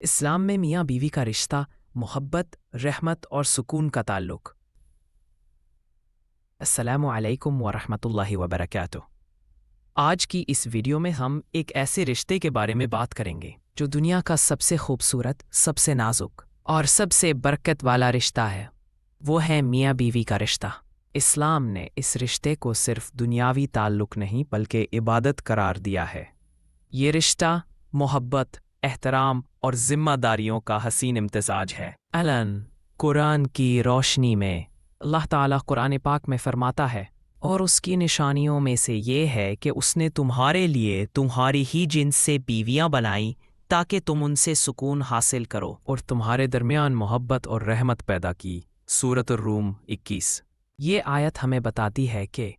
इस्लाम में मियाँ बीवी का रिश्ता, मोहब्बत, रहमत और सुकून का ताल्लुक। अस्सलामु अलैकुम वरहमतुल्लाहि वबरकातुह। आज की इस वीडियो में हम एक ऐसे रिश्ते के बारे में बात करेंगे जो दुनिया का सबसे खूबसूरत, सबसे नाजुक और सबसे बरकत वाला रिश्ता है। वो है मियाँ बीवी का रिश्ता। इस्लाम ने इस रिश्ते को सिर्फ दुनियावी ताल्लुक नहीं बल्कि इबादत करार दिया है। ये रिश्ता मोहब्बत, एहतराम और जिम्मेदारियों का हसीन इम्तिजाज है। अलन कुरान की रोशनी में अल्लाह ताला कुरान पाक में फरमाता है, और उसकी निशानियों में से ये है कि उसने तुम्हारे लिए तुम्हारी ही जिन्स से बीवियां बनाई ताकि तुम उनसे सुकून हासिल करो और तुम्हारे दरमियान मोहब्बत और रहमत पैदा की। सूरत रूम 21। ये आयत हमें बताती है कि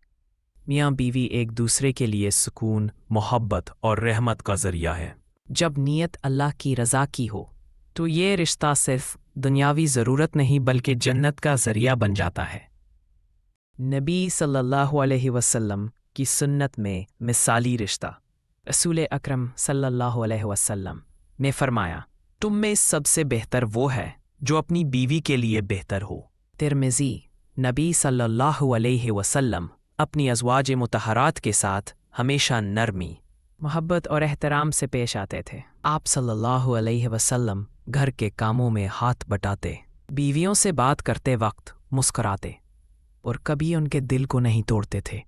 मियाँ बीवी एक दूसरे के लिए सुकून, मोहब्बत और रहमत का ज़रिया है। जब नीयत अल्लाह की रज़ा की हो तो ये रिश्ता सिर्फ दुनियावी ज़रूरत नहीं बल्कि जन्नत का ज़रिया बन जाता है। नबी सल्लल्लाहु अलैहि वसल्लम की सुन्नत में मिसाली रिश्ता। रसूल अकरम सल्लल्लाहु अलैहि वसल्लम ने फरमाया, तुम में सबसे बेहतर वो है जो अपनी बीवी के लिए बेहतर हो। तिरमिज़ी। नबी सल्लल्लाहु अलैहि वसल्लम अपनी अज़वाज मुतहरात के साथ हमेशा नरमी, मोहब्बत और एहतराम से पेश आते थे। आप सल्लल्लाहु अलैहि वसल्लम घर के कामों में हाथ बटाते, बीवियों से बात करते वक्त मुस्कुराते और कभी उनके दिल को नहीं तोड़ते थे।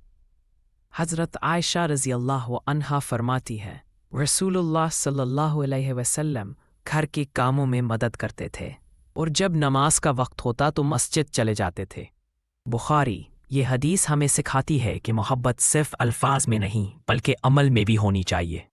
हज़रत आयशा रज़ी अल्लाह अन्हा फरमाती है, रसूलुल्लाह सल्लल्लाहु अलैहि वसल्लम घर के कामों में मदद करते थे और जब नमाज का वक्त होता तो मस्जिद चले जाते थे। बुखारी। ये हदीस हमें सिखाती है कि मोहब्बत सिर्फ अल्फाज में नहीं बल्कि अमल में भी होनी चाहिए।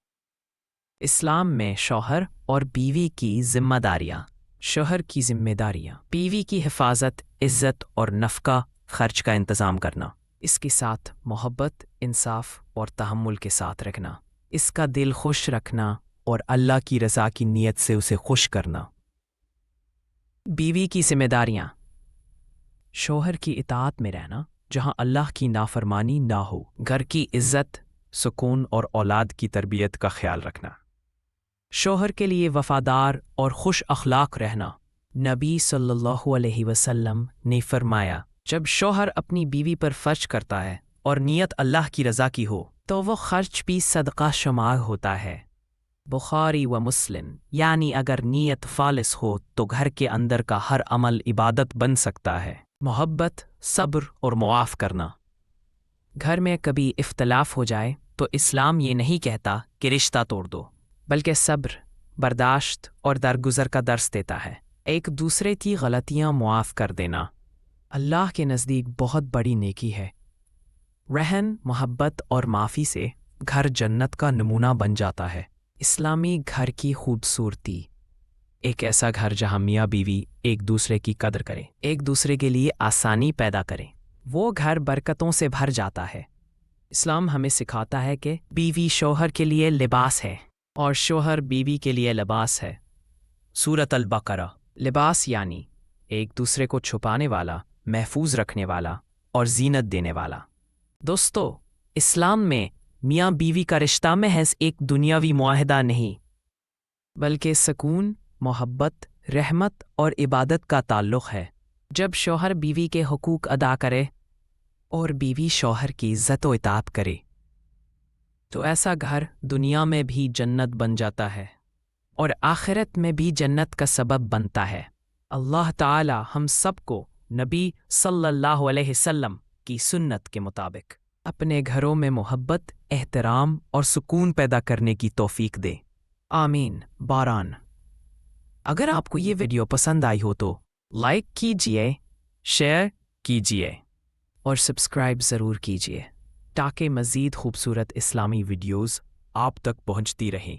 इस्लाम में शौहर और बीवी की जिम्मेदारियाँ। शौहर की जिम्मेदारियाँ: बीवी की हिफाजत, इज़्ज़त और नफ़का खर्च का इंतज़ाम करना। इसके साथ मोहब्बत, इंसाफ और तहम्मुल के साथ रखना। इसका दिल खुश रखना और अल्लाह की रज़ा की नीयत से उसे खुश करना। बीवी की जिम्मेदारियाँ: शौहर की इताअत में रहना जहाँ अल्लाह की नाफरमानी ना हो। घर की इज़्ज़त, सुकून और औलाद की तरबियत का ख्याल रखना। शौहर के लिए वफ़ादार और खुश अखलाक रहना। नबी सल्लल्लाहु अलैहि वसल्लम ने फरमाया, जब शौहर अपनी बीवी पर फ़र्ज करता है और नीयत अल्लाह की रज़ा की हो तो वो खर्च भी सदका शुमार होता है। बुखारी व मुस्लिम। यानी अगर नीयत ख़ालिस हो तो घर के अंदर का हर अमल इबादत बन सकता है। मोहब्बत, सब्र और मुआफ़ करना। घर में कभी इख्तलाफ हो जाए तो इस्लाम ये नहीं कहता कि रिश्ता तोड़ दो, बल्कि सब्र, बर्दाश्त और दरगुजर का दर्स देता है। एक दूसरे की गलतियाँ मुआफ़ कर देना अल्लाह के नज़दीक बहुत बड़ी नेकी है। रहम, मोहब्बत और माफ़ी से घर जन्नत का नमूना बन जाता है। इस्लामी घर की खूबसूरती। एक ऐसा घर जहाँ मियाँ बीवी एक दूसरे की कदर करें, एक दूसरे के लिए आसानी पैदा करें, वो घर बरकतों से भर जाता है। इस्लाम हमें सिखाता है कि बीवी शौहर के लिए लिबास है और शौहर बीवी के लिए लिबास है। सूरत अल-बकरा। लिबास यानी एक दूसरे को छुपाने वाला, महफूज रखने वाला और जीनत देने वाला। दोस्तों, इस्लाम में मियाँ बीवी का रिश्ता महज एक दुनियावी मुआहदा नहीं बल्कि सुकून, मोहब्बत, रहमत और इबादत का ताल्लुक़ है। जब शौहर बीवी के हुकूक अदा करे और बीवी शौहर की इज़्ज़त व इताअत करे तो ऐसा घर दुनिया में भी जन्नत बन जाता है और आखिरत में भी जन्नत का सबब बनता है। अल्लाह ताला हम सबको नबी सल्लल्लाहु अलैहि वसल्लम की सुन्नत के मुताबिक अपने घरों में मोहब्बत, एहतराम और सुकून पैदा करने की तौफीक दे। आमीन। बारान। अगर आपको ये वीडियो पसंद आई हो तो लाइक कीजिए, शेयर कीजिए और सब्सक्राइब ज़रूर कीजिए ताकि मज़ीद खूबसूरत इस्लामी वीडियोज़ आप तक पहुँचती रहें।